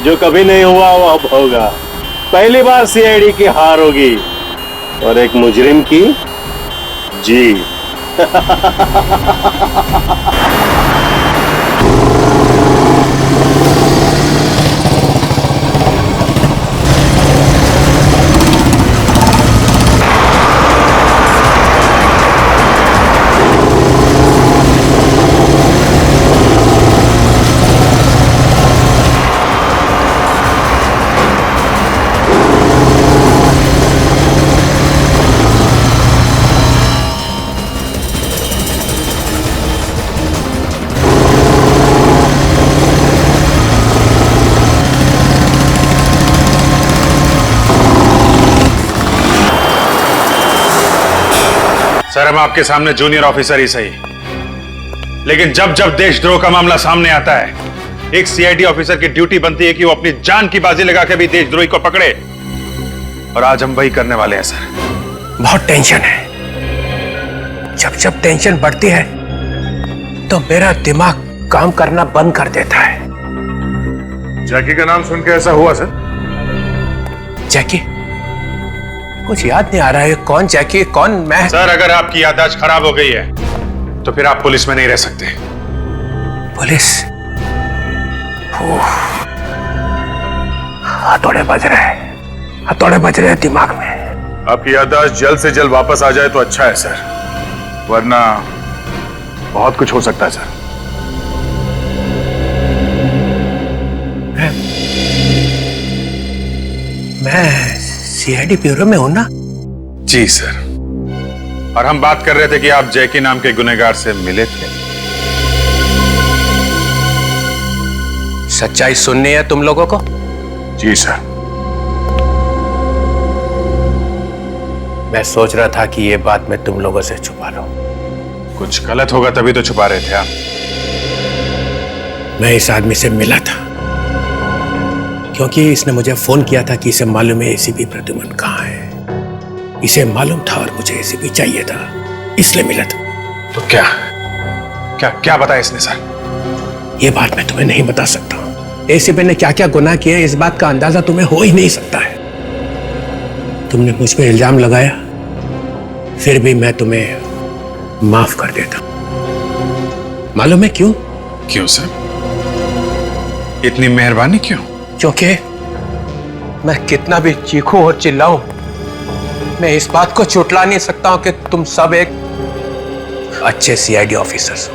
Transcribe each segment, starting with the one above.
जो कभी नहीं हुआ वो अब होगा। पहली बार सीआईडी की हार होगी और एक मुजरिम की जीत। सर, हम आपके सामने जूनियर ऑफिसर ही सही, लेकिन जब जब देशद्रोह का मामला सामने आता है, एक सीआईडी ऑफिसर की ड्यूटी बनती है कि वो अपनी जान की बाजी लगा के भी देशद्रोही को पकड़े। और आज हम वही करने वाले हैं सर। बहुत टेंशन है। जब जब टेंशन बढ़ती है तो मेरा दिमाग काम करना बंद कर देता है। जैकी का नाम सुन के ऐसा हुआ सर? जैकी? कुछ याद नहीं आ रहा है। कौन जैकी, कौन मैं? सर, अगर आपकी याददाश्त खराब हो गई है तो फिर आप पुलिस में नहीं रह सकते। पुलिस? हथौड़े बज रहे हैं, हथौड़े बज रहे हैं दिमाग में। आपकी याददाश्त जल्द से जल्द वापस आ जाए तो अच्छा है सर, वरना बहुत कुछ हो सकता है सर। मैं सीआईडी ब्यूरो में हूं ना? जी सर, और हम बात कर रहे थे कि आप जैकी नाम के गुनहगार से मिले थे। सच्चाई सुननी है तुम लोगों को? जी सर। मैं सोच रहा था कि ये बात मैं तुम लोगों से छुपा लूं। कुछ गलत होगा तभी तो छुपा रहे थे आप। मैं इस आदमी से मिला था क्योंकि इसने मुझे फोन किया था कि इसे मालूम है एसीपी प्रद्युमन कहाँ है। इसे मालूम था और मुझे एसीपी चाहिए था, इसलिए मिला था। तो क्या क्या क्या बताया इसने सर? ये बात मैं तुम्हें नहीं बता सकता। एसीपी ने क्या क्या गुनाह किए इस बात का अंदाजा तुम्हें हो ही नहीं सकता है। तुमने मुझ पे इल्जाम लगाया, फिर भी मैं तुम्हें माफ कर देता। मालूम है क्यों? क्यों सर? इतनी मेहरबानी क्यों? क्योंकि मैं कितना भी चीखूं और चिल्लाऊं, मैं इस बात को चुटला नहीं सकता हूं कि तुम सब एक अच्छे सीआईडी ऑफिसर्स हो।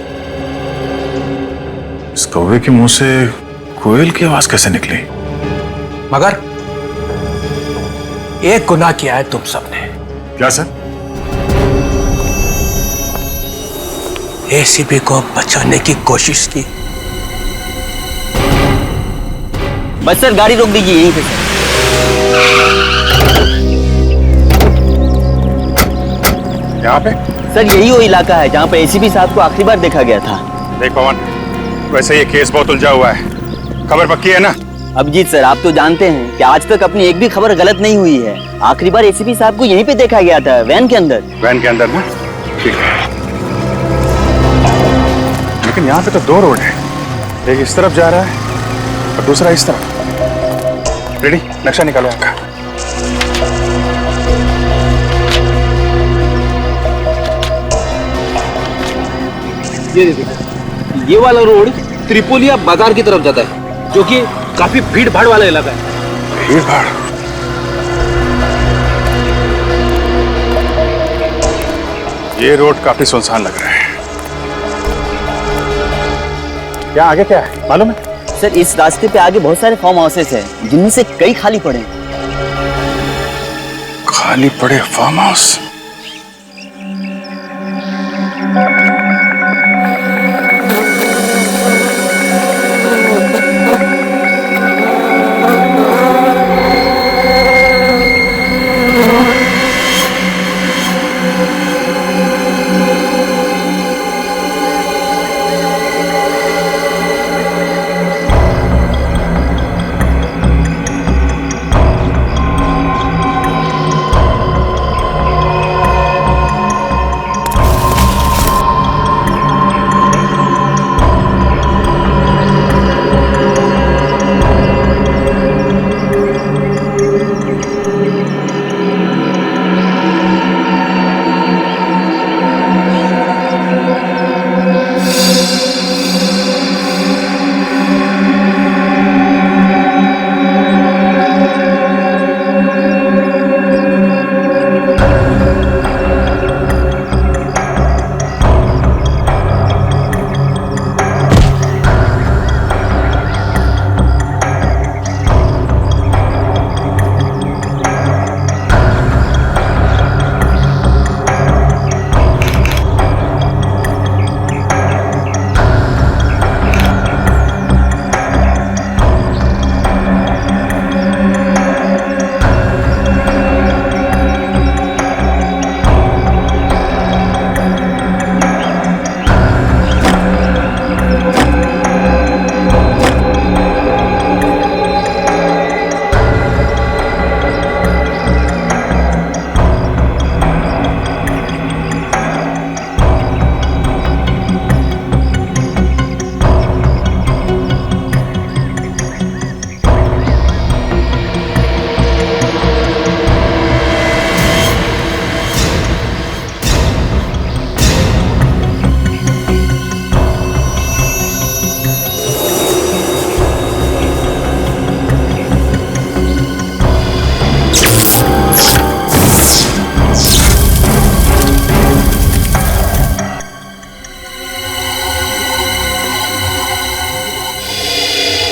इस कौवे के मुंह से कोयल की आवाज कैसे निकली? मगर एक गुनाह किया है तुम सबने। क्या सर? एसीपी को बचाने की कोशिश की। बस सर, गाड़ी रोक दीजिए यहीं पे। यहाँ पे? सर, यही वो इलाका है जहाँ पे एसीपी साहब को आखिरी बार देखा गया था। देख पवन, वैसे ये केस बहुत उलझा हुआ है, खबर पक्की है ना? अभिजीत सर, आप तो जानते हैं कि आज तक अपनी एक भी खबर गलत नहीं हुई है। आखिरी बार एसीपी साहब को यहीं पे देखा गया था, वैन के अंदर। वैन के अंदर ना? ठीक है, लेकिन यहाँ पे तो दो रोड है, एक इस तरफ जा रहा है और दूसरा इस तरफ। रेडी? नक्शा निकालो आपका। ये देखो, ये वाला रोड त्रिपोलिया बाजार की तरफ जाता है, जो कि काफी भीड़ भाड़ वाला इलाका है। भीड़ भाड़? ये रोड काफी सुनसान लग रहा है। क्या आगे क्या है मालूम है? सर, इस रास्ते पे आगे बहुत सारे फार्म हाउसेस हैं, जिनमें से कई खाली पड़े हैं। खाली पड़े फार्म हाउस?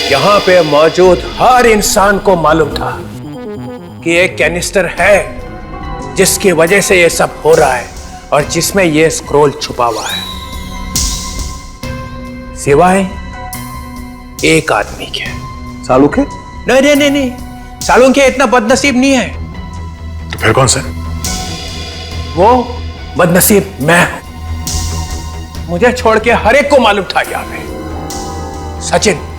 यहाँ पे मौजूद हर इंसान को मालूम था कि एक कैनिस्टर है जिसकी वजह से ये सब हो रहा है और जिसमें ये स्क्रोल छुपा हुआ है, सिवाय एक आदमी के। सालुके? नहीं नहीं नहीं नहीं, सालुके इतना बदनसीब नहीं है। तो फिर कौन सा? वो बदनसीब मैं हूं। मुझे छोड़ के हर एक को मालूम था यहाँ पे। सचिन,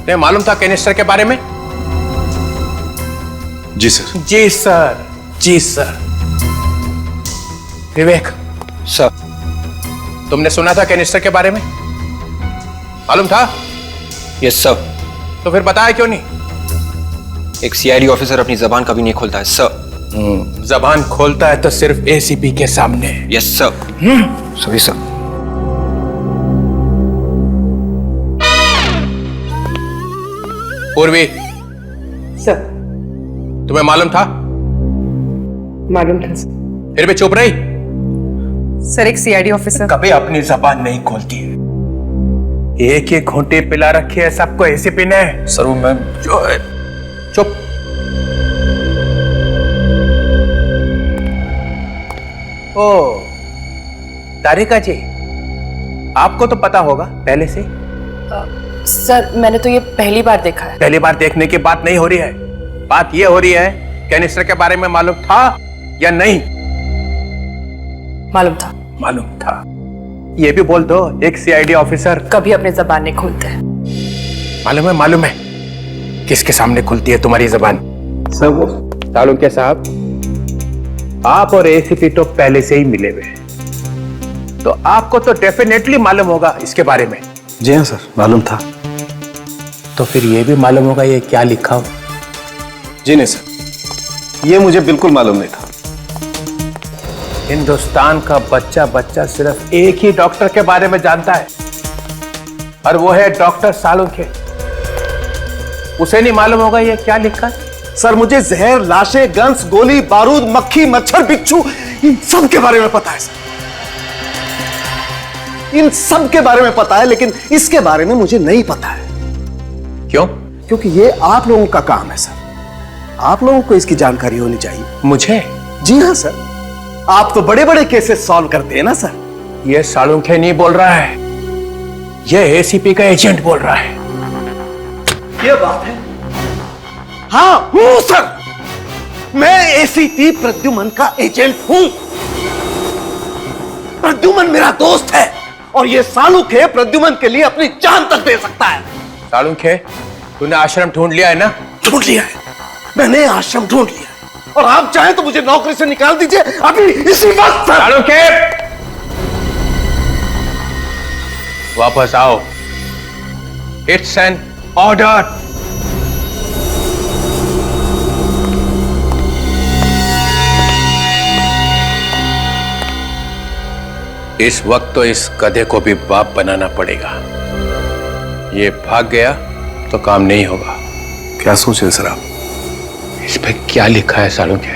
तुम्हें मालूम था कैनिस्टर के बारे में? जी सर। जी सर, जी सर। विवेक सर। तुमने सुना था कैनिस्टर के बारे में? मालूम था? Yes sir. तो फिर बताया क्यों नहीं? एक सीआईडी ऑफिसर अपनी जबान कभी नहीं खोलता है सर। जबान खोलता है तो सिर्फ एसीपी के सामने। Yes sir. Sorry sir. पूर्वी, सर। तुम्हें मालूम था? मालूम था सर। फिर भी चुप रही? सर, एक सीआईडी ऑफिसर कभी अपनी जबान नहीं खोलती है। एक ही घूंटी पिला रखी है सबको एसीपी ने। सर वो मैं चुप। ओ, तारिका जी, आपको तो पता होगा पहले से। सर, मैंने तो ये पहली बार देखा है। पहली बार देखने की बात नहीं हो रही है, बात ये हो रही है कैनिस्टर के बारे में मालूम था या नहीं? मालूम था। मालूम था। ये भी बोल दो, एक सीआईडी ऑफिसर कभी अपनी जबान नहीं खोलते। मालूम है, मालूम है किसके सामने खुलती है तुम्हारी जबान? सर वो तालुके साहब, आप और एसीपी तो पहले से ही मिले हुए हैं, तो आपको तो डेफिनेटली मालूम होगा इसके बारे में। जी हाँ सर, मालूम था। तो फिर ये भी मालूम होगा ये क्या लिखा हो? जी नहीं सर, ये मुझे बिल्कुल मालूम नहीं था। हिंदुस्तान का बच्चा बच्चा सिर्फ एक ही डॉक्टर के बारे में जानता है और वो है डॉक्टर सालुंखे। उसे नहीं मालूम होगा ये क्या लिखा है? सर, मुझे जहर, लाशें, गन्स, गोली, बारूद, मक्खी, मच्छर, बिच्छू, इन सब के बारे में पता है सर। इन सब के बारे में पता है, लेकिन इसके बारे में मुझे नहीं पता है। क्यों? क्योंकि ये आप लोगों का काम है सर। आप लोगों को इसकी जानकारी होनी चाहिए। मुझे? जी हाँ सर, आप तो बड़े बड़े केसेस सॉल्व करते हैं ना सर। ये सालुंखे नहीं बोल रहा है, ये एसीपी का एजेंट बोल रहा है। ये बात है। हाँ हूं सर, मैं एसीपी प्रद्युमन का एजेंट हूं। प्रद्युमन मेरा दोस्त है और ये सालुखे प्रद्युमन के लिए अपनी जान तक दे सकता है। सालुंखे, तूने आश्रम ढूंढ लिया है ना? ढूंढ लिया है, मैंने आश्रम ढूंढ लिया है। और आप चाहें तो मुझे नौकरी से निकाल दीजिए अभी इसी वक्त सर। सालुंखे, वापस आओ। It's an order. इस वक्त तो इस गधे को भी बाप बनाना पड़ेगा। ये भाग गया तो काम नहीं होगा। क्या सोचे सर आप? इस पे क्या लिखा है सालुंखे?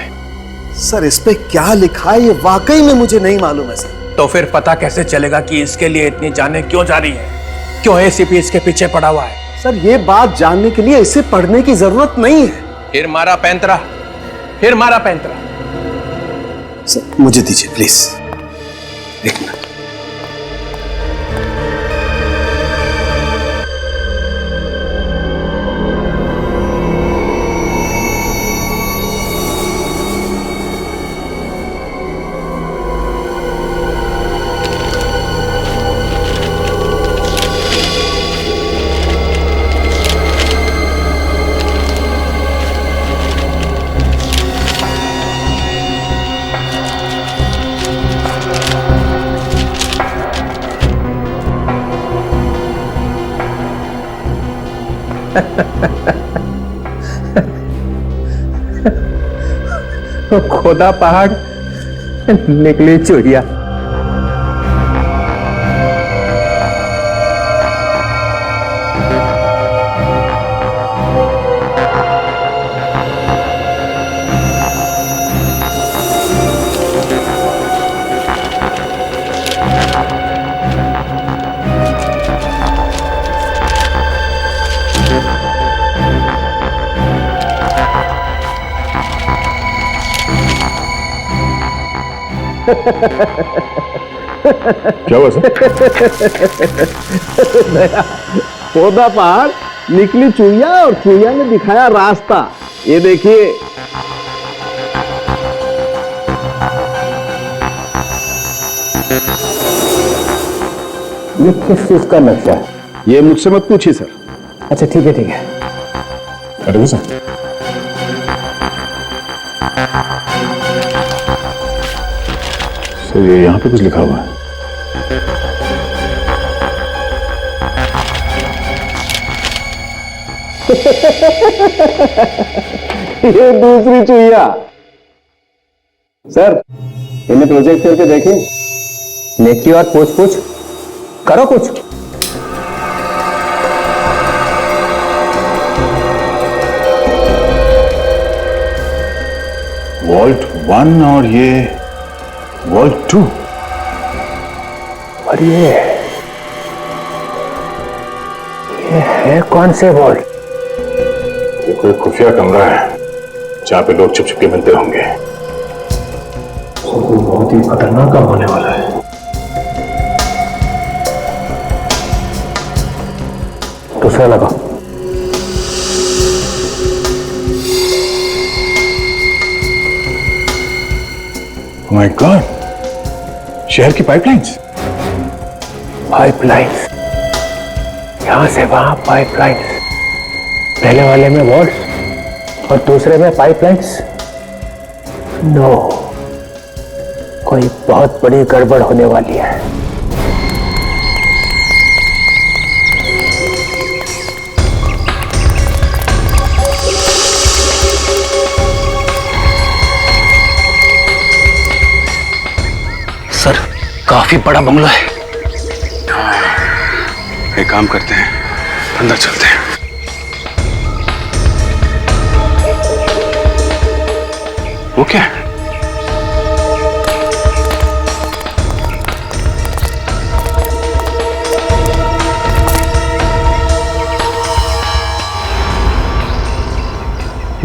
सर, इस पे क्या लिखा है ये वाकई में मुझे नहीं मालूम है सर। तो फिर पता कैसे चलेगा कि इसके लिए इतनी जानें क्यों जा रही है? क्यों एसीपी इसके पीछे पड़ा हुआ है? सर, ये बात जानने के लिए इसे पढ़ने की जरूरत नहीं है। फिर मारा पैंतरा, फिर मारा पैंतरा। सर, मुझे दीजिए प्लीज, एक मिनट। खोदा पहाड़ निकली चुड़िया। क्या हुआ सर? पौधा पहाड़, निकली चुईया और चुईया ने दिखाया रास्ता। ये देखिए, ये किस चीज का नक्शा है? ये मुझसे मत पूछिए सर। अच्छा ठीक है ठीक है। अरे सर, ये यहाँ पे कुछ लिखा हुआ है। ये दूसरी चुईया। सर इन्हें प्रोजेक्ट करके देखें, नेकी और पूछ पूछ करो कुछ। वॉल्ट 1 और ये वॉल्ट 2। और ये है कौन से वॉल्ट? ये कोई खुफिया कमरा है जहां पे लोग छुप छुप के मिलते होंगे। तो बहुत ही खतरनाक काम होने वाला है। दूसरा लगा। माय गॉड, शहर की पाइपलाइंस। पाइपलाइंस, यहां से वहां पाइपलाइंस। पहले वाले में वॉल्ट और दूसरे में पाइपलाइंस। नो, कोई बहुत बड़ी गड़बड़ होने वाली है। सर, काफी बड़ा बंगला है। एक काम करते हैं, अंदर चलते हैं। वो क्या है?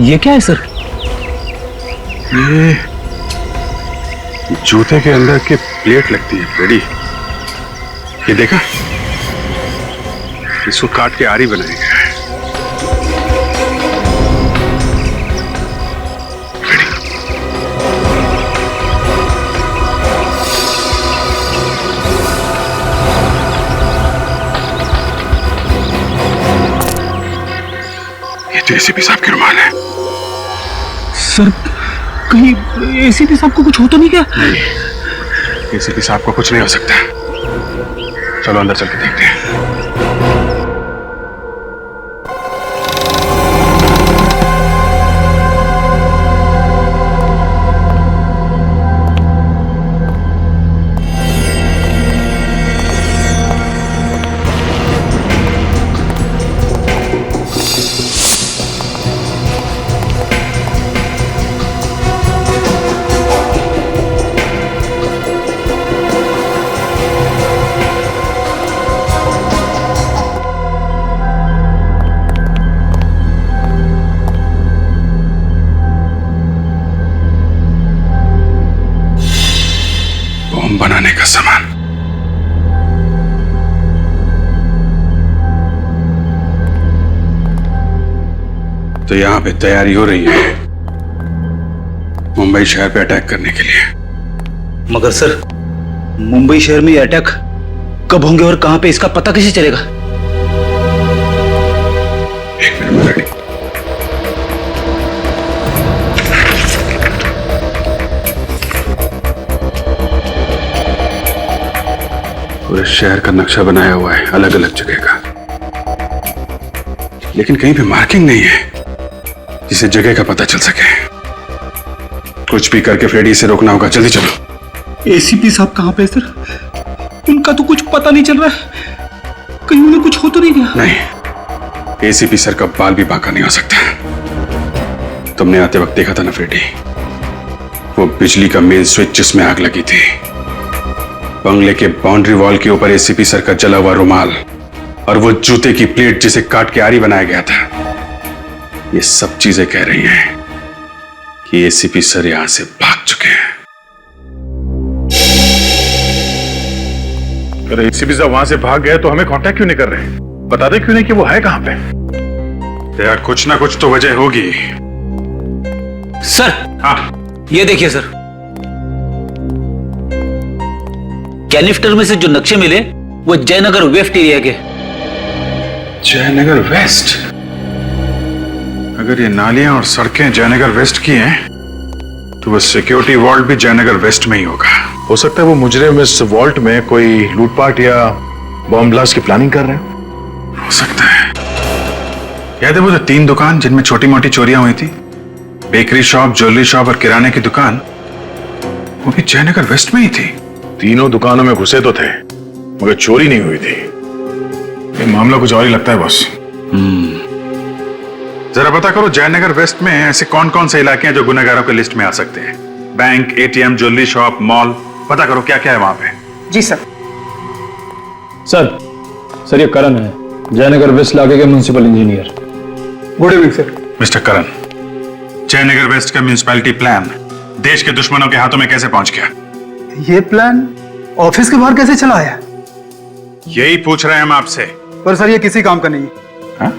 ये क्या है सर? ये जूते के अंदर की प्लेट लगती है, पेड़ी। ये देखा, इसको काट के आरी बनाया गया है। ये तो एसीपी साहब की रुमाल है। सर, कहीं एसीपी साहब को कुछ हो तो नहीं क्या? नहीं, एसीपी साहब को कुछ नहीं हो सकता। चलो अंदर चल के देखते हैं। बनाने का सामान। तो यहां पे तैयारी हो रही है मुंबई शहर पे अटैक करने के लिए। मगर सर, मुंबई शहर में ये अटैक कब होंगे और कहां पे, इसका पता कैसे चलेगा? एक मिनट, रेडी। पूरे शहर का नक्शा बनाया हुआ है, अलग अलग जगह का, लेकिन कहीं पे मार्किंग नहीं है जिससे जगह का पता चल सके। कुछ भी करके फ्रेडी से रोकना होगा। जल्दी चलो। एसीपी साहब कहां पे सर? उनका तो कुछ पता नहीं चल रहा है। कहीं उन्हें कुछ हो तो नहीं गया? नहीं, एसीपी सर का बाल भी बांका नहीं हो सकता। तुमने आते वक्त देखा था ना फ्रेडी, वो बिजली का मेन स्विच जिसमें आग लगी थी, बंगले के बाउंड्री वॉल के ऊपर एसीपी सर का जला हुआ रुमाल और वो जूते की प्लेट जिसे काट के आरी बनाया गया था, ये सब चीजें कह रही हैं कि एसीपी सर यहां से भाग चुके हैं। अरे एसीपी साहब वहां से भाग गए तो हमें कांटेक्ट क्यों नहीं कर रहे? बता दे क्यों नहीं कि वो है कहां पे? यार कुछ ना कुछ तो वजह होगी। सर हाँ ये देखिए सर, कैनिस्टर में से जो नक्शे मिले वो जयनगर वेस्ट एरिया के। जयनगर वेस्ट? अगर ये नालियां और सड़कें जयनगर वेस्ट की हैं तो वो सिक्योरिटी वॉल्ट भी जयनगर वेस्ट में ही होगा। हो सकता है वो मुजरिम इस वॉल्ट में कोई लूटपाट या बॉम्ब ब्लास्ट की प्लानिंग कर रहे हैं। हो सकता है। याद है वो जो 3 दुकान जिनमें छोटी मोटी चोरियां हुई थी, बेकरी शॉप, ज्वेलरी शॉप और किराने की दुकान, वो भी जयनगर वेस्ट में ही थी। तीनों दुकानों में घुसे तो थे मगर चोरी नहीं हुई थी। ये मामला कुछ और ही लगता है बॉस। जरा पता करो जयनगर वेस्ट में ऐसे कौन कौन से इलाके हैं जो गुनहगारों के लिस्ट में आ सकते हैं। Bank, ATM, jewellery shop, mall, पता करो क्या क्या है वहां पे। जी सर। सर ये करण है, जयनगर वेस्ट इलाके के municipal engineer. Good evening sir. Mister Karan, Jayanagar west का म्युनिसिपैलिटी प्लान देश के दुश्मनों के हाथों में कैसे पहुंच गया? ये प्लान ऑफिस के बाहर कैसे चला आया? यही पूछ रहे हैं हम आपसे। पर सर ये किसी काम का नहीं है। हाँ?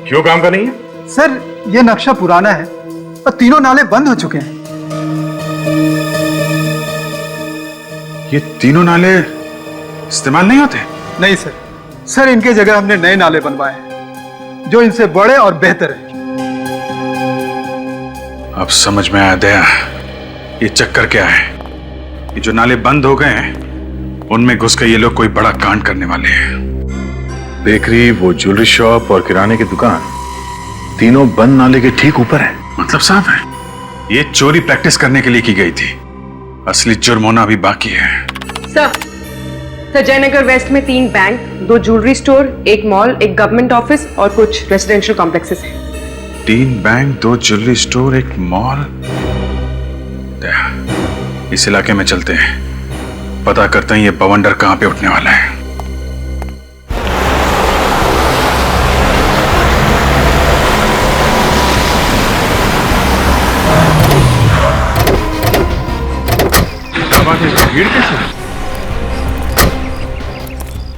क्यों काम का नहीं है? सर ये नक्शा पुराना है और तीनों नाले बंद हो चुके हैं। ये तीनों नाले इस्तेमाल नहीं होते? नहीं सर, सर इनके जगह हमने नए नाले बनवाए हैं जो इनसे बड़े और बेहतर हैं। अब समझ में आया दया, ये चक्कर क्या है। ये जो नाले बंद हो गए हैं उनमें घुस के ये लोग कोई बड़ा कांड करने वाले हैं। बेकरी, वो ज्वेलरी शॉप और किराने की दुकान तीनों बंद नाले के ठीक ऊपर है। मतलब साफ है ये चोरी प्रैक्टिस करने के लिए की गई थी। असली जुर्म होना अभी बाकी है। सर जयनगर वेस्ट में 3 bank, 2 jewellery store, 1 mall, 1 government office और कुछ रेजिडेंशियल कॉम्प्लेक्सेस हैं। 3 बैंक, 2 ज्वेलरी स्टोर, 1 मॉल। इस इलाके में चलते हैं, पता करते हैं ये बवंडर कहां पे उठने वाला है। भीड़ कैसे?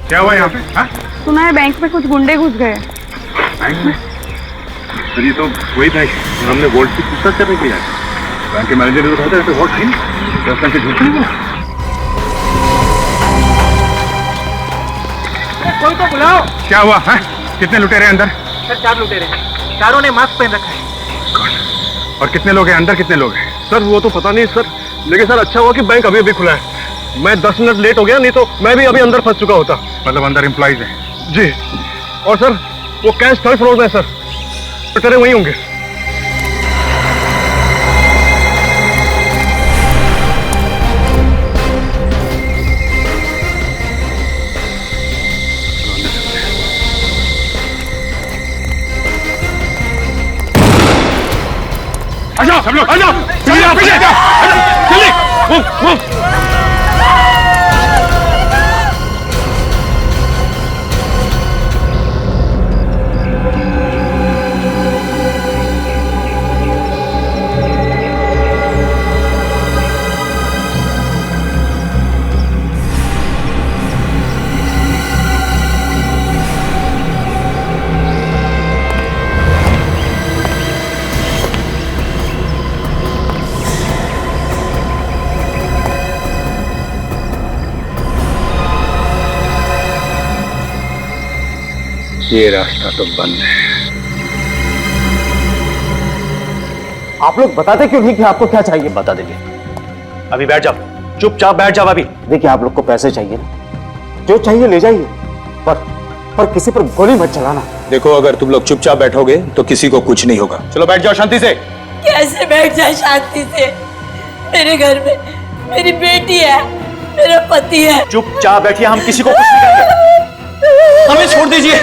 क्या हुआ यहाँ पे? हाँ? सुना है बैंक में कुछ गुंडे घुस गए। बैंक में? तो ये तो वही बैंक है हमने वोट की पूछताछ करने के लिए आए। बैंक के मैनेजर ने तो कहा था वोट है नहीं, 10 लाख के झूठ नहीं। कोई तो बुलाओ। क्या हुआ है? कितने लुटेरे अंदर? सर 4 लुटेरे हैं, चारों ने मास्क पहन रखा है। और कितने लोग हैं अंदर? कितने लोग हैं? सर वो तो पता नहीं सर, लेकिन सर अच्छा हुआ कि बैंक अभी अभी खुला है। मैं 10 मिनट लेट हो गया, नहीं तो मैं भी अभी अंदर फंस चुका होता। मतलब अंदर एम्प्लॉइज हैं? जी। और सर वो कैश 3rd फ्लोर में है सर, लुटेरे वहीं होंगे। आ जाओ सब लोग, आ जाओ पीछे पीछे जल्दी मूव। ये रास्ता तो बंद है। आप लोग बताते क्यों नहीं कि आपको क्या चाहिए? बता देंगे। अभी बैठ जाओ, चुपचाप बैठ जाओ। अभी देखिए आप लोग को पैसे चाहिए ना, जो चाहिए ले जाइए, पर किसी पर गोली मत चलाना। देखो अगर तुम लोग चुपचाप बैठोगे तो किसी को कुछ नहीं होगा। चलो बैठ जाओ शांति से। कैसे बैठ जाए शांति से? मेरे घर में मेरी बेटी है, मेरा पति है। चुपचाप बैठिए, हम किसी को कुछ नहीं करेंगे, हमें छोड़ दीजिए।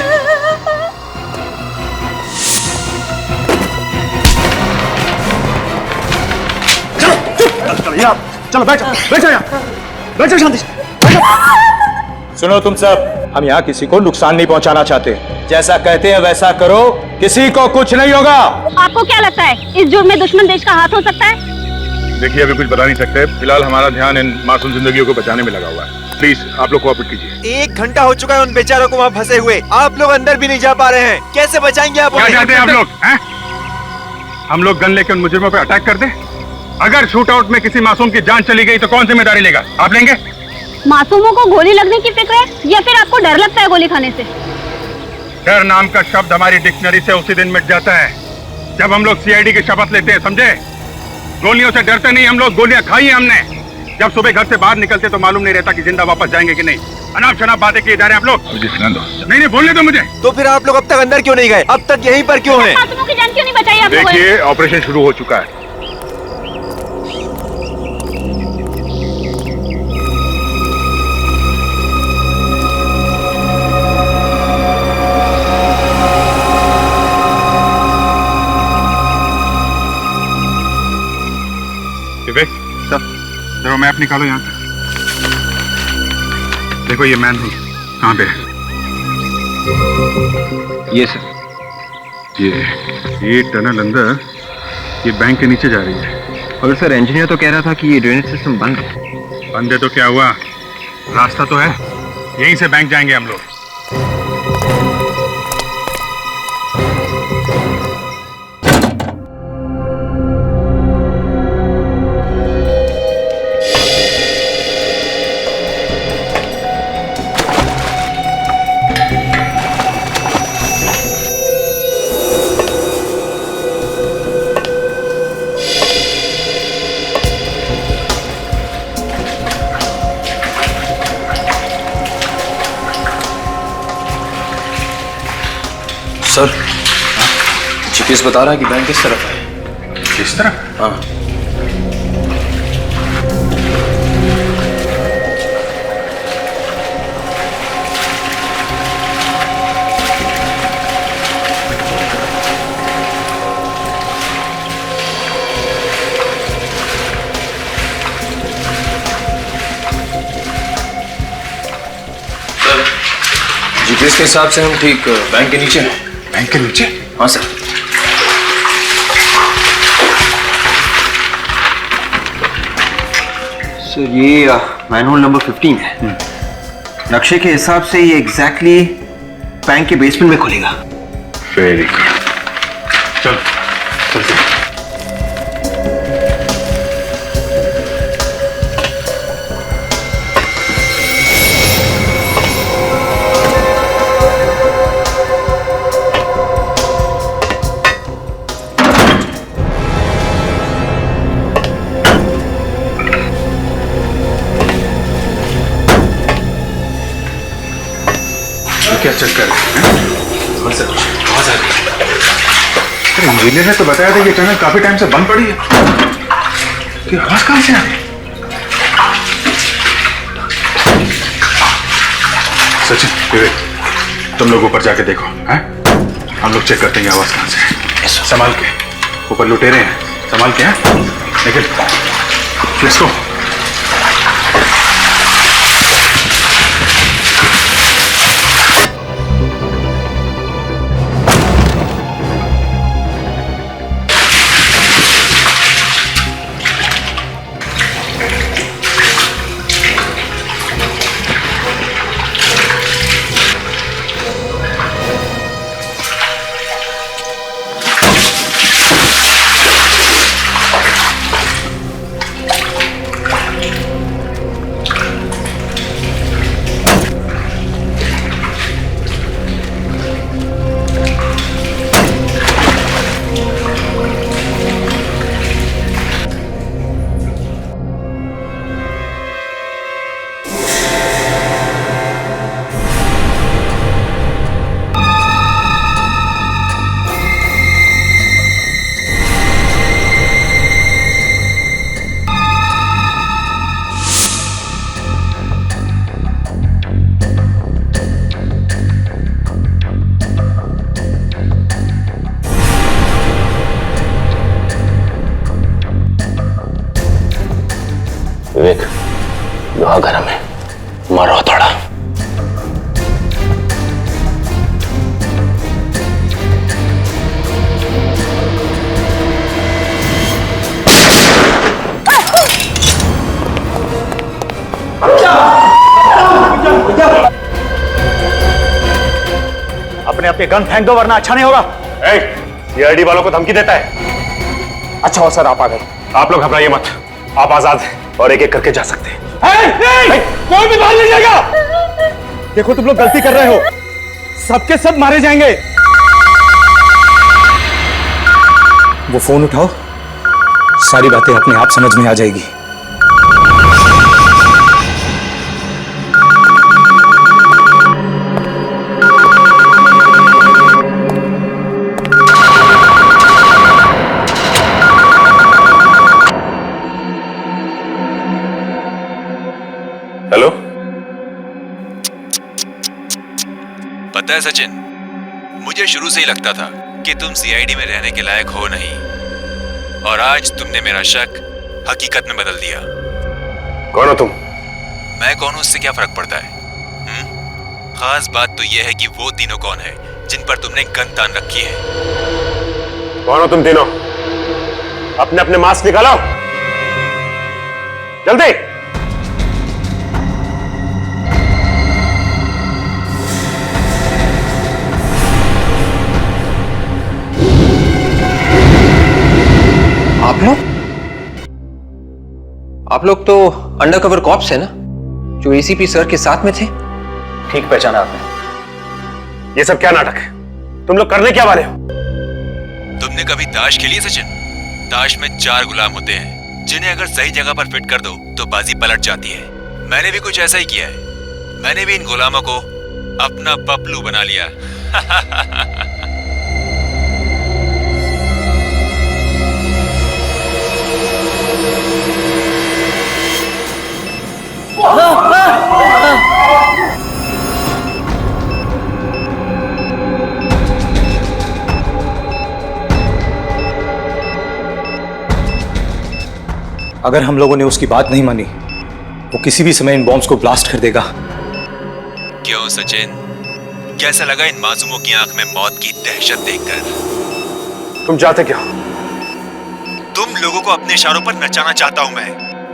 चलो बैठ जाओ यहाँ, बैठ जाओ शांति से। सुनो तुम सब, हम यहाँ किसी को नुकसान नहीं पहुँचाना चाहते। जैसा कहते हैं वैसा करो, किसी को कुछ नहीं होगा। आपको क्या लगता है इस जुर्म में दुश्मन देश का हाथ हो सकता है? देखिए अभी कुछ बता नहीं सकते, फिलहाल हमारा ध्यान इन मासूम जिंदगियों को बचाने में लगा हुआ है। प्लीज आप लोग कोऑपरेट कीजिए। 1 घंटा हो चुका है उन बेचारों को वहाँ फंसे हुए, आप लोग अंदर भी नहीं जा पा रहे हैं, कैसे बचाएंगे आप? क्या चाहते हैं आप लोग? हम लोग गन लेके उन मुजरिमों पे अटैक कर दें? अगर शूट आउट में किसी मासूम की जान चली गई तो कौन जिम्मेदारी लेगा? आप लेंगे? मासूमों को गोली लगने की फिक्र है या फिर आपको डर लगता है गोली खाने से? डर नाम का शब्द हमारी डिक्शनरी से उसी दिन मिट जाता है जब हम लोग सीआईडी की शपथ लेते हैं, समझे? गोलियों से डरते नहीं हम लोग, गोलियां खाई हैं हमने। जब सुबह घर से बाहर निकलते तो मालूम नहीं रहता कि जिंदा वापस जाएंगे कि नहीं। अनाप शनाप बातें किए जा रहे हैं आप लोग। नहीं बोलने दो मुझे। तो फिर आप लोग अब तक अंदर क्यों नहीं गए? अब तक यहीं पर क्यों हैं? मासूमों की जान क्यों नहीं बचाई आप लोगों ने? देखिए ऑपरेशन शुरू हो चुका है। विवेक सर, जरा मैप निकालो यहाँ से। देखो ये मैन हुई कहाँ पे है? ये सर, ये टनल अंदर, ये बैंक के नीचे जा रही है। मगर सर इंजीनियर तो कह रहा था कि ये ड्रेनेज सिस्टम बंद है। बंद है तो क्या हुआ, रास्ता तो है, यहीं से बैंक जाएंगे हम लोग। सर जीपीएस बता रहा है कि बैंक किस तरफ है। किस तरफ? हाँ। जीपीएस के हिसाब से हम ठीक बैंक के नीचे हैं। बैंक के नीचे? हाँ सर। सर ये मैनहोल नंबर 15 है। नक्शे के हिसाब से ये एग्जैक्टली बैंक के बेसमेंट में खुलेगा। वेरी गुड, चलो चलते हैं। क्या चक्कर है? हाँ सर, आवाज आ रही है। इंजीनियर ने तो बताया था ये टनल काफी टाइम से बंद पड़ी है। कि आवाज कहां से आ रही? सचिन, विवेक, तुम लोग ऊपर जाके देखो, हैं? हम लोग चेक करते हैं आवाज कहां से है। संभाल के, ऊपर लुटेरे हैं, संभाल के, हैं? लेकिन लेट्स गो। विवेक, लोहा गरम है, मारो थोड़ा। अपने गन फेंक दो वरना अच्छा नहीं होगा। सीआईडी वालों को धमकी देता है। अच्छा हो सर आप आ गए। आप लोग घबराइए मत, आप आजाद हैं और एक एक करके जा सकते हैं। कोई भी बाहर नहीं जाएगा। देखो तुम लोग गलती कर रहे हो, सबके सब मारे जाएंगे। वो फोन उठाओ, सारी बातें अपने आप समझ में आ जाएगी। हेलो, पता है सचिन, मुझे शुरू से ही लगता था कि तुम सीआईडी में रहने के लायक हो नहीं, और आज तुमने मेरा शक हकीकत में बदल दिया। कौन हो तुम? मैं कौन हूं उससे क्या फर्क पड़ता है? खास बात तो यह है कि वो तीनों कौन है जिन पर तुमने गन तान रखी है। कौन हो तुम तीनों? अपने अपने मास्क निकालो जल्दी। आप लोग तो अंडरकवर कॉप्स है ना, जो एसीपी सर के साथ में थे? ठीक पहचाना आपने। ये सब क्या नाटक है? तुम लोग करने क्या वाले हो? तुमने कभी ताश खेली है सचिन? ताश में 4 गुलाम होते हैं जिन्हें अगर सही जगह पर फिट कर दो तो बाजी पलट जाती है। मैंने भी कुछ ऐसा ही किया है। मैंने भी इन गुलामों को अपना पपलू बना लिया। अगर हम लोगों ने उसकी बात नहीं मानी, वो किसी भी समय इन बॉम्ब्स को ब्लास्ट कर देगा। क्यों सचिन, कैसा लगा इन मासूमों की आंख में मौत की दहशत देखकर? तुम चाहते क्या? तुम लोगों को अपने इशारों पर नचाना चाहता हूं मैं,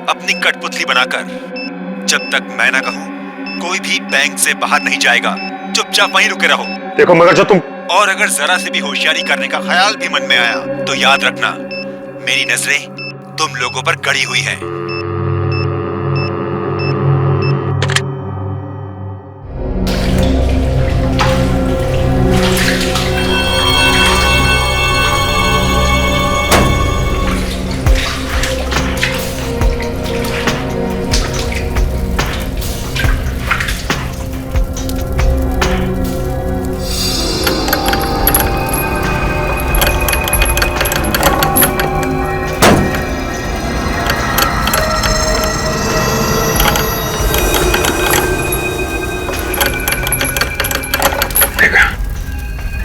अपनी कठपुतली बनाकर। जब तक मैं ना कहूं, कोई भी बैंक से बाहर नहीं जाएगा। चुपचाप वहीं रुके रहो। देखो मगर जो तुम, और अगर जरा से भी होशियारी करने का ख्याल भी मन में आया तो याद रखना, मेरी नजरें तुम लोगों पर गड़ी हुई है।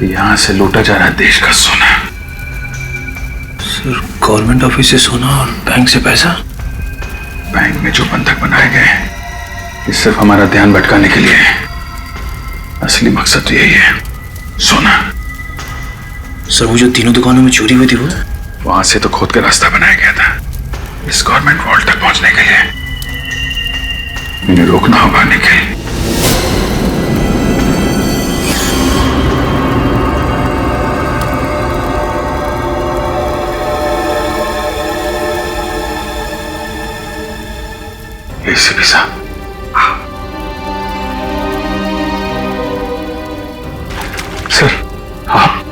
यहां से लूटा जा रहा है देश का सोना। सर, गवर्नमेंट ऑफिस से सोना और बैंक से पैसा? बैंक में जो बंधक बनाए गए हैं, ये सिर्फ हमारा ध्यान भटकाने के लिए है। असली मकसद तो यही है, सोना। सर, वो जो तीनों दुकानों में चोरी हुई थी, वो वहां से तो खोद के रास्ता बनाया गया था इस गवर्नमेंट वॉल्ट तक पहुंचने के लिए। इन्हें रोकना होगा निखिल। एसीपी साहब, सर, आप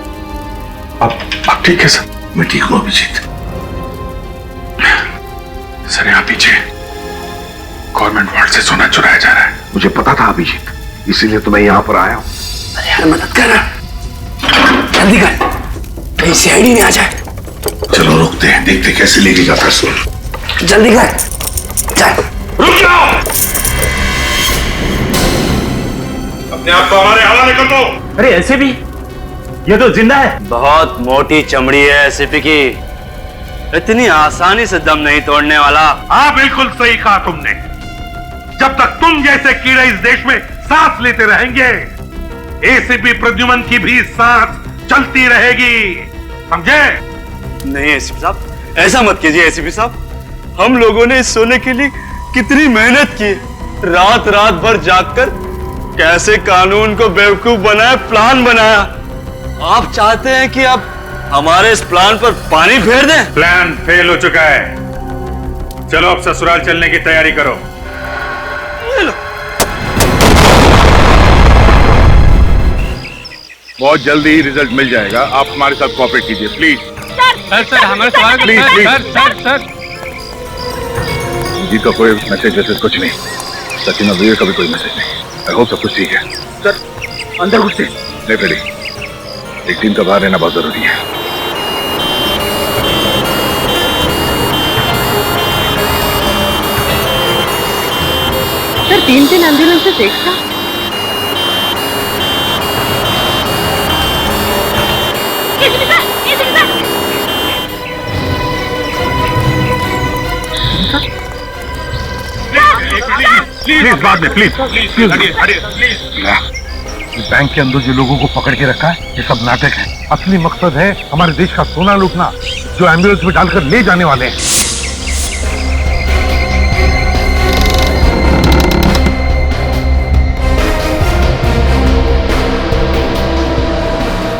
ठीक है सर? मैं ठीक हूं अभिजीत। सर, यहाँ पीछे गवर्नमेंट वॉल्ट से सोना चुराया जा रहा है। मुझे पता था अभिजीत, इसीलिए तो मैं यहाँ पर आया हूँ। अरे यार, मदद कर, जल्दी कर, कहीं सीआईडी नहीं आ जाए। चलो रुकते हैं, देखते कैसे लेके जाता है सोना। जल्दी कर, चल। रुक जाओ! अपने आप को हमारे हवाले कर दो। अरे ऐसे भी ये तो जिंदा है। बहुत मोटी चमड़ी है एसीपी की, इतनी आसानी से दम नहीं तोड़ने वाला। हाँ, बिल्कुल सही कहा तुमने। जब तक तुम जैसे कीड़े इस देश में सांस लेते रहेंगे, एसीपी प्रद्युमन की भी सांस चलती रहेगी, समझे? नहीं एसीपी साहब, ऐसा मत कीजिए एसीपी साहब। हम लोगों ने इस सोने के लिए कितनी मेहनत की, रात रात भर जागकर कैसे कानून को बेवकूफ बनाया, प्लान बनाया। आप चाहते हैं कि अब हमारे इस प्लान पर पानी फेर दें? प्लान फेल हो चुका है। चलो अब ससुराल चलने की तैयारी करो। बहुत जल्दी ही रिजल्ट मिल जाएगा, आप हमारे साथ कोऑपरेट कीजिए प्लीज। सर हमारे सवाल प्लीज सर सर जी का कोई मैसेज वैसेज कुछ नहीं, सचिन और वीर का भी कोई मैसेज नहीं। आई होप सब कुछ ठीक है। सर अंदर घुसते। नहीं रेडी, एक टीम का बाहर रहना बहुत जरूरी है। सर 3 एम्बुलेंसेस एक साथ। प्लीज बाद में, प्लीज प्लीज बैंक के अंदर जो लोगों को पकड़ के रखा है ये सब नाटक है। असली मकसद है हमारे देश का सोना लूटना, जो एम्बुलेंस में डालकर ले जाने वाले हैं।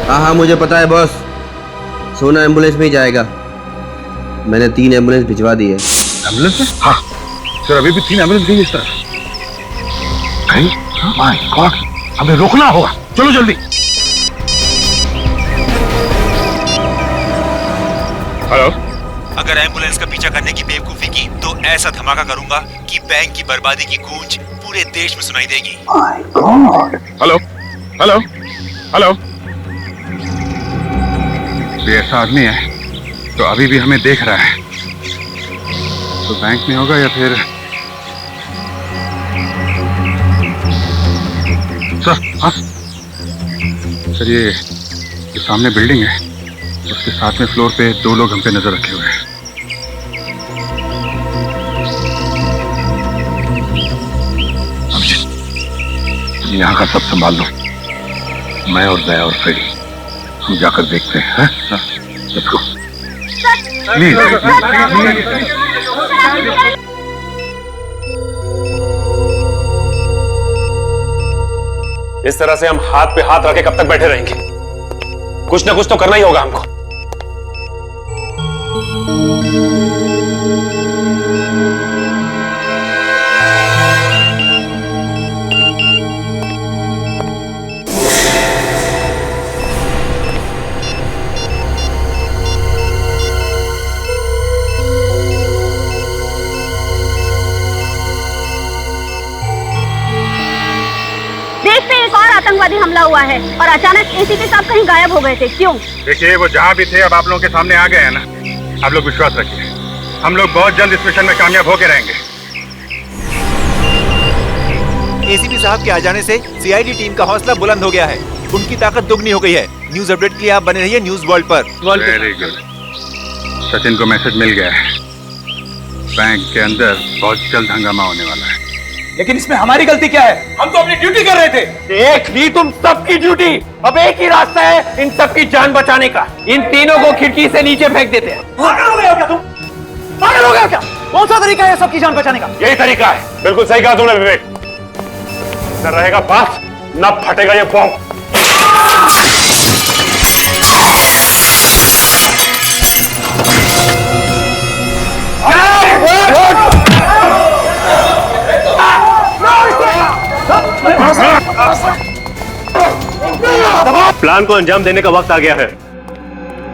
हाँ मुझे पता है बॉस, सोना एम्बुलेंस में ही जाएगा। मैंने 3 एम्बुलेंस भिजवा दी है। एम्बुलेंस में? हाँ सर, अभी भी 3 एम्बुलेंस गई इस तरफ। माय गॉड, हमें रोकना होगा, चलो जल्दी। हेलो, अगर एम्बुलेंस का पीछा करने की बेवकूफी की तो ऐसा धमाका करूंगा कि बैंक की बर्बादी की गूंज पूरे देश में सुनाई देगी। My God. Hello hello hello, ये ऐसा आदमी है तो अभी भी हमें देख रहा है, तो बैंक में होगा या फिर सर। हाँ सर, ये सामने बिल्डिंग है, उसके साथ में फ्लोर पे 2 लोग हम पे नजर रखे हुए हैं। यहाँ का सब संभाल लो, मैं और दया और फ्रेडी हम जाकर देखते हैं। Let's go please. इस तरह से हम हाथ पे हाथ रखे कब तक बैठे रहेंगे? कुछ ना कुछ तो करना ही होगा हमको। आतंकवादी हमला हुआ है और अचानक एसीपी साहब कहीं गायब हो गए थे, क्यों? देखिए, वो जहाँ भी थे अब आप लोगों के सामने आ गए हैं ना। आप लोग विश्वास रखिए, हम लोग बहुत जल्द इस मिशन में कामयाब होके रहेंगे। एसीपी साहब के आ जाने से सीआईडी टीम का हौसला बुलंद हो गया है, उनकी ताकत दुगनी हो गई है। न्यूज अपडेट के लिए आप बने रहिए न्यूज वर्ल्ड पर। वेरी गुड, सचिन को मैसेज मिल गया है, बैंक के अंदर बहुत जल्द हंगामा होने वाला है। लेकिन इसमें हमारी गलती क्या है? हम तो अपनी ड्यूटी कर रहे थे। देख ली तुम सबकी ड्यूटी, अब एक ही रास्ता है इन सबकी जान बचाने का। इन तीनों को खिड़की से नीचे फेंक देते हैं। पागल हो गए हो क्या तुम? पागल हो गए हो क्या? कौन सा तरीका है सबकी जान बचाने का? यही तरीका है। बिल्कुल सही कहा तुमने विवेक। न रहेगा बात, न फटेगा ये बॉम्ब। प्लान को अंजाम देने का वक्त आ गया है।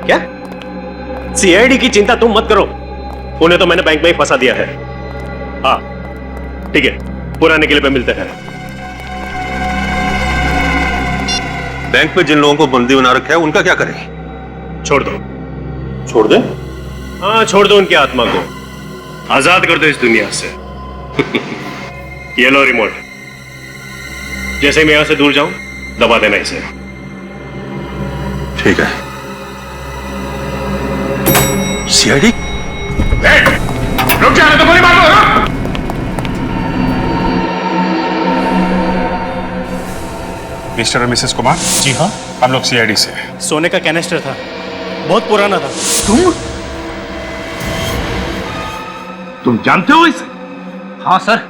क्या? सीआईडी की चिंता तुम मत करो, उन्हें तो मैंने बैंक में ही फंसा दिया है। हाँ ठीक है, पुराने किले पे मिलते हैं। बैंक में जिन लोगों को बंदी बना रखा है उनका क्या करें? छोड़ दो। छोड़ दे? हाँ छोड़ दो, उनकी आत्मा को आजाद कर दो इस दुनिया से। ये लो रिमोट, जैसे मैं यहां से दूर जाऊं दबा देना इसे। ठीक है। सीआईडी? रुक जाने तो गोली मार दो। मिस्टर और मिसेस कुमार? जी हाँ, हम लोग सीआईडी से हैं। सोने का कैनिस्टर था, बहुत पुराना था। तुम जानते हो इसे? हाँ सर,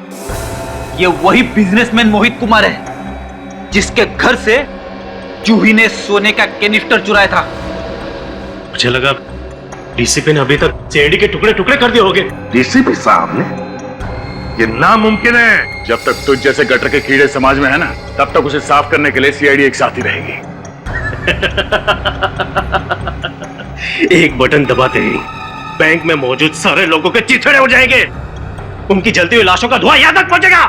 ये वही बिजनेसमैन मोहित कुमार है जिसके घर से जूही ने सोने का कैनिस्टर चुराया था। मुझे लगा डीसीपी ने अभी तक सीआईडी के टुकड़े टुकड़े कर दिए होंगे। डीसीपी साहब ने? ये नामुमकिन है। जब तक तुझ जैसे गटर के कीड़े समाज में है ना, तब तक उसे साफ करने के लिए सीआईडी एक साथ ही रहेगी। एक बटन दबाते ही बैंक में मौजूद सारे लोगों के चिथड़े हो जाएंगे। उनकी जलती हुई लाशों का धुआं यहाँ तक पहुंचेगा।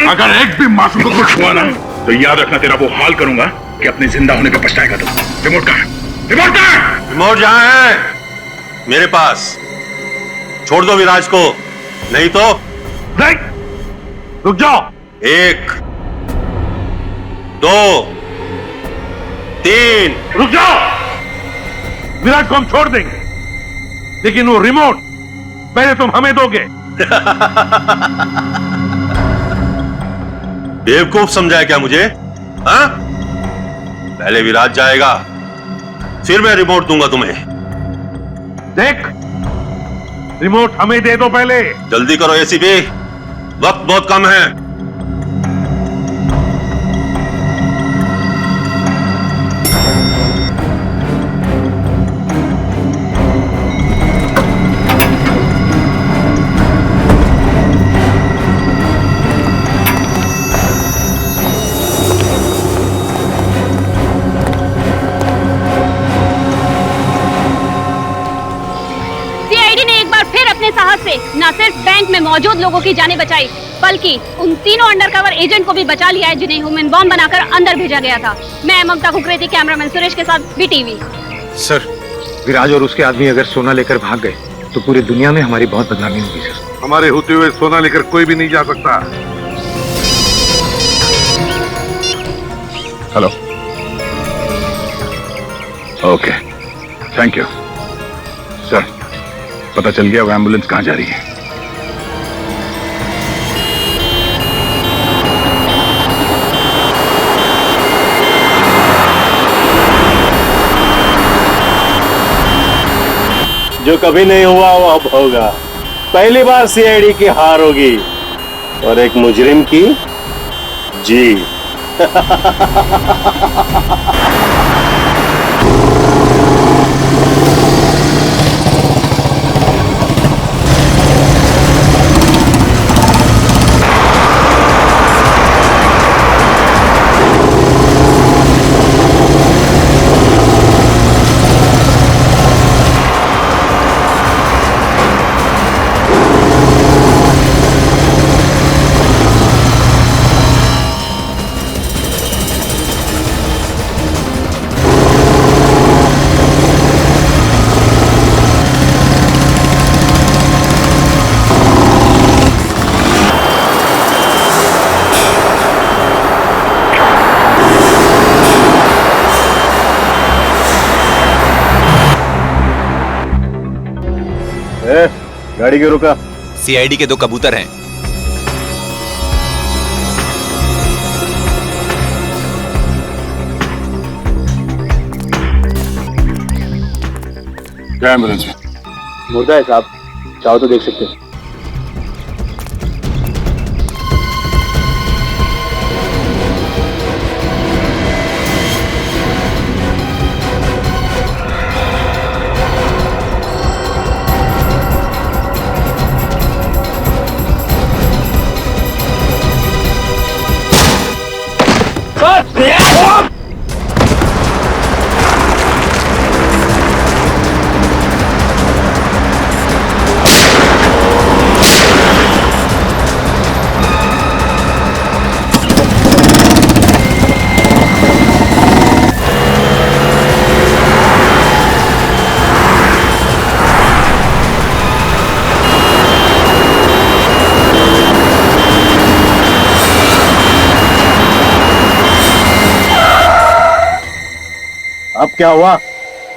अगर एक भी मासूम को कुछ हुआ ना, तो याद रखना तेरा वो हाल करूंगा कि अपने जिंदा होने पे पछताएगा तू। रिमोट कहाँ है? रिमोट कहाँ है? रिमोट जहां है मेरे पास। छोड़ दो विराज को, नहीं तो नहीं। रुक जाओ। 1 2 3 रुक जाओ। विराज को हम छोड़ देंगे, लेकिन वो रिमोट पहले तुम हमें दोगे। बेवकूफ समझा है क्या मुझे? हाँ? पहले विराज जाएगा, फिर मैं रिमोट दूंगा तुम्हें। देख, रिमोट हमें दे दो पहले। जल्दी करो एसीपी, वक्त बहुत कम है। न सिर्फ बैंक में मौजूद लोगों की जानें बचाई, बल्कि उन तीनों अंडरकवर एजेंट को भी बचा लिया है जिन्हें ह्यूमन बॉम्ब बनाकर अंदर भेजा गया था। मैं ममता कुकरेती, कैमरामैन सुरेश के साथ बीटीवी। सर, विराज और उसके आदमी अगर सोना लेकर भाग गए तो पूरी दुनिया में हमारी बहुत बदनामी होगी सर। हमारे होते हुए सोना लेकर कोई भी नहीं जा सकता। Hello. Okay, thank you sir. पता चल गया वो एम्बुलेंस कहां जा रही है। जो कभी नहीं हुआ वो अब होगा। पहली बार सीआईडी की हार होगी और एक मुजरिम की जीत। गाड़ी क्यों रुका? सीआईडी के 2 कबूतर हैं। क्या एम्बुलेंस है? मुर्दा है साहब, चाहो तो देख सकते हैं। अब क्या हुआ?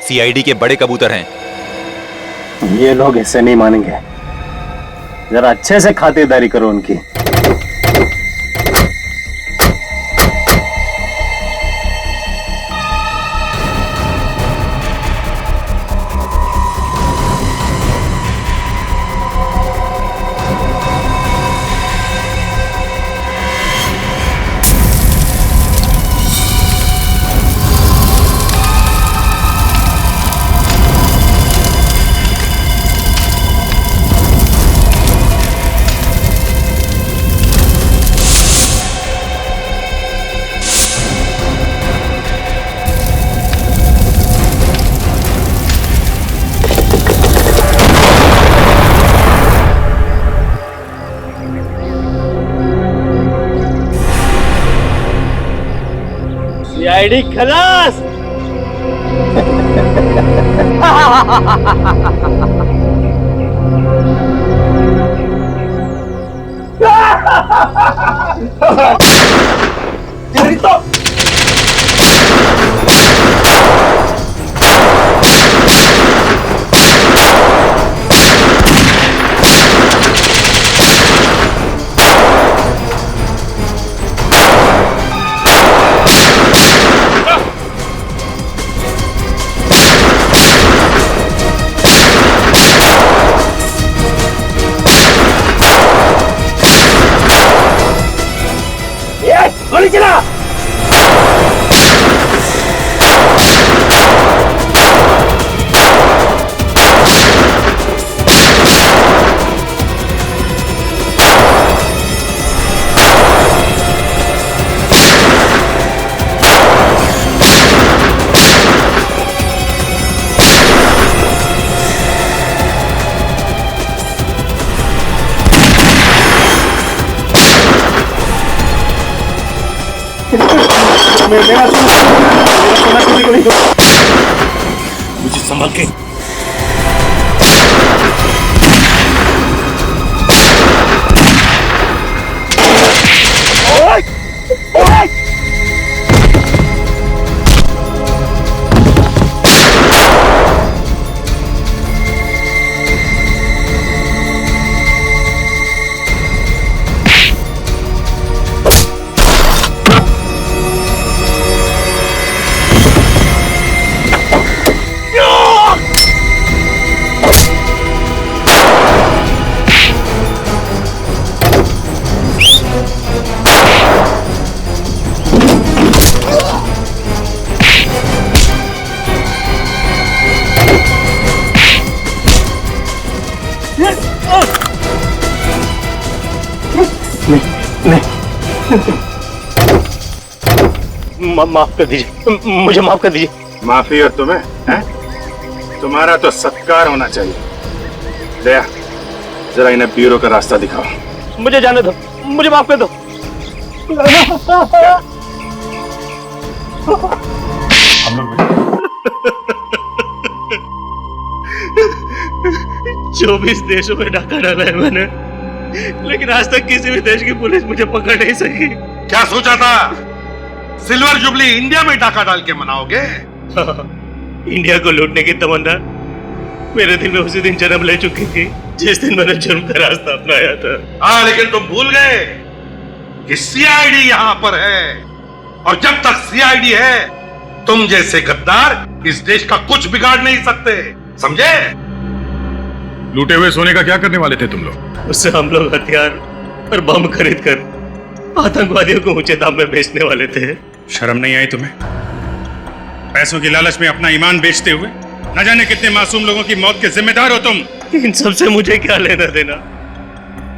सीआईडी के बड़े कबूतर हैं। ये लोग ऐसे नहीं मानेंगे, जरा अच्छे से खातिरदारी करो उनकी। सीआईडी खलास। गोली चला। मुझे संभाल के। माफ कर दीजिए, मुझे माफ कर दीजिए। माफी और तुम्हें है? तुम्हारा तो सत्कार होना चाहिए। दया, जरा इन्हें ब्यूरो का रास्ता दिखाओ। मुझे जाने दो, मुझे माफ कर दो। हम लोग 24 देशों में डाका डाला है मैंने, लेकिन आज तक किसी भी देश की पुलिस मुझे पकड़ नहीं सकी। क्या सोचा था? सिल्वर जुबली इंडिया में डाका डाल के मनाओगे? इंडिया को लूटने की तमन्ना मेरे दिल में उसी दिन जन्म ले चुकी थी जिस दिन मैंने जुर्म का रास्ता अपनाया था। हाँ, लेकिन तुम भूल गए कि सीआईडी यहां पर है, और जब तक सीआईडी है तुम जैसे गद्दार इस देश का कुछ बिगाड़ नहीं सकते, समझे? लूटे हुए सोने का क्या करने वाले थे तुम लोग? उससे हम लोग हथियार और बम खरीद कर आतंकवादियों को ऊंचे दाम में बेचने वाले थे। शर्म नहीं आई तुम्हें? पैसों की लालच में अपना ईमान बेचते हुए न जाने कितने मासूम लोगों की मौत के जिम्मेदार हो तुम। इन सब से मुझे क्या लेना देना?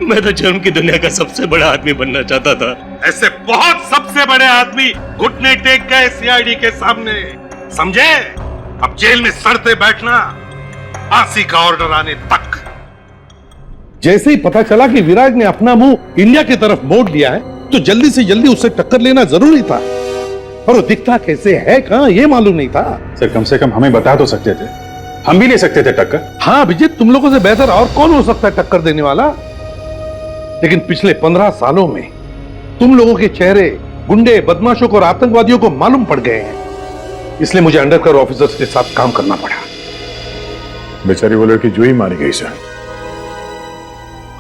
मैं तो जुर्म की दुनिया का सबसे बड़ा आदमी बनना चाहता था। ऐसे बहुत सबसे बड़े आदमी घुटने टेक गए सीआईडी के सामने, समझे? अब जेल में सड़ते बैठना फांसी का ऑर्डर आने तक। जैसे ही पता चला कि विराज ने अपना मुंह इंडिया की तरफ मोड़ लिया है, तो जल्दी से जल्दी उससे टक्कर लेना जरूरी था। और वो दिखता कैसे है कहां, ये मालूम नहीं था। सर, कम से कम हमें बता तो सकते थे, हम भी ले सकते थे टक्कर। हाँ अभिजीत, तुम लोगों से बेहतर और कौन हो सकता है टक्कर देने वाला? लेकिन पिछले 15 सालों में तुम लोगों के चेहरे गुंडे, बदमाशों को और आतंकवादियों को मालूम पड़ गए हैं। इसलिए मुझे अंडरकवर ऑफिसर्स के साथ काम करना पड़ा। बेचारी वो लड़की जो ही मारी गई सर।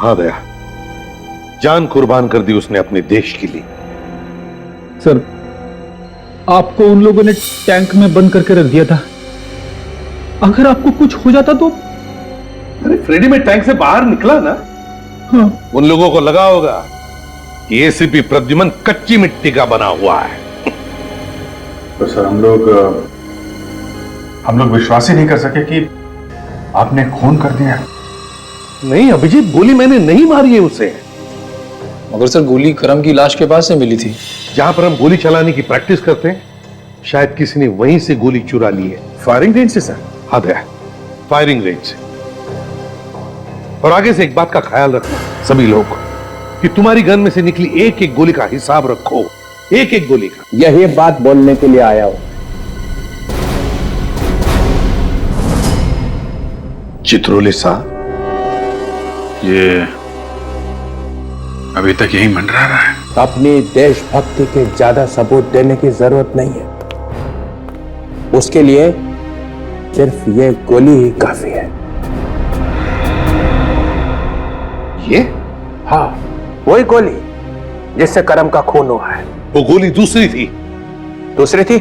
हाँ दया, जान कुर्बान कर दी उसने अपने देश के लिए। सर, आपको उन लोगों ने टैंक में बंद करके रख दिया था। अगर आपको कुछ हो जाता तो? अरे फ्रेडी में टैंक से बाहर निकला ना। हाँ। उन लोगों को लगा होगा कि एसीपी प्रद्युमन कच्ची मिट्टी का बना हुआ है। तो सर, हम लोग विश्वास ही नहीं कर सके कि आपने खून कर दिया। नहीं अभिजीत, गोली मैंने नहीं मारी है उसे। मगर सर, गोली करम की लाश के पास से मिली थी। जहां पर हम गोली चलाने की प्रैक्टिस करते हैं, शायद किसी ने वहीं से गोली चुरा ली है। फायरिंग रेंज से सर? हाँ दया, फायरिंग रेंज से। और आगे से एक बात का ख्याल रखना सभी लोग, कि तुम्हारी गन में से निकली एक एक गोली का हिसाब रखो। एक एक गोली का। यही बात बोलने के लिए आया हूं। चित्रोले साहब, ये अभी तक यही मंडरा रहा है। अपनी देशभक्ति के ज्यादा सबूत देने की जरूरत नहीं है, उसके लिए सिर्फ ये गोली ही काफी है। ये? हाँ, वही गोली जिससे करम का खून हुआ है। वो गोली दूसरी थी। दूसरी थी?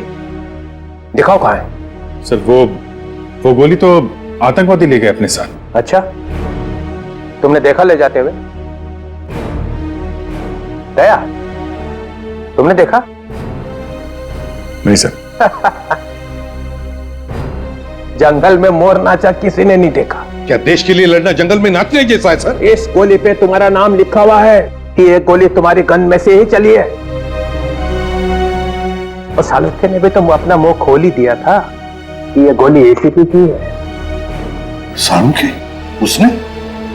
दिखाओ कहां है। सर वो गोली तो आतंकवादी ले गए अपने साथ। अच्छा, तुमने देखा ले जाते हुए? दया, तुमने देखा? नहीं सर। जंगल में मोर नाचा किसी ने नहीं देखा। क्या देश के लिए लड़ना जंगल में नाचने जैसा है सर? इस गोली पे तुम्हारा नाम लिखा हुआ है कि ये गोली तुम्हारी गन में से ही चली है। और सालुखे ने भी तुम अपना मुंह खोल ही दिया था कि ये गोली एसीपी की है। सालुखे? उसने?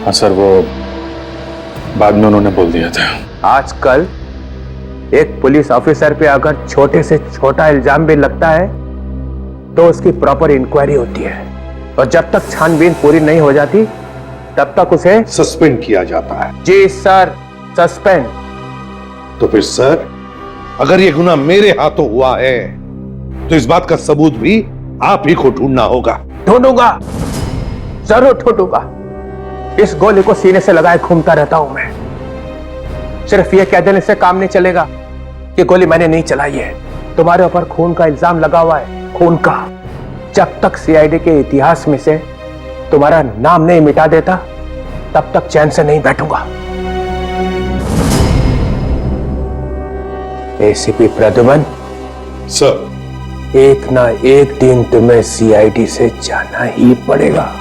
हाँ सर, वो बाद में उन्होंने बोल दिया था। आजकल एक पुलिस ऑफिसर पे अगर छोटे से छोटा इल्जाम भी लगता है तो उसकी प्रॉपर इंक्वायरी होती है, और जब तक छानबीन पूरी नहीं हो जाती तब तक उसे सस्पेंड किया जाता है। जी सर, सस्पेंड। तो फिर सर, अगर ये गुनाह मेरे हाथों हुआ है तो इस बात का सबूत भी आप ही को ढूंढना होगा। ढूंढूंगा, जरूर ढूंढूंगा। इस गोली को सीने से लगाए घूमता रहता हूं मैं। सिर्फ ये कह देने से काम नहीं चलेगा कि गोली मैंने नहीं चलाई है। तुम्हारे ऊपर खून का इल्जाम लगा हुआ है, खून का। जब तक सीआईडी के इतिहास में से तुम्हारा नाम नहीं मिटा देता तब तक चैन से नहीं बैठूंगा। एसीपी प्रद्युमन सर, एक ना एक दिन तुम्हें सीआईडी से जाना ही पड़ेगा।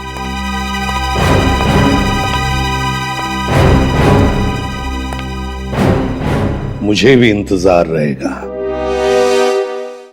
मुझे भी इंतजार रहेगा।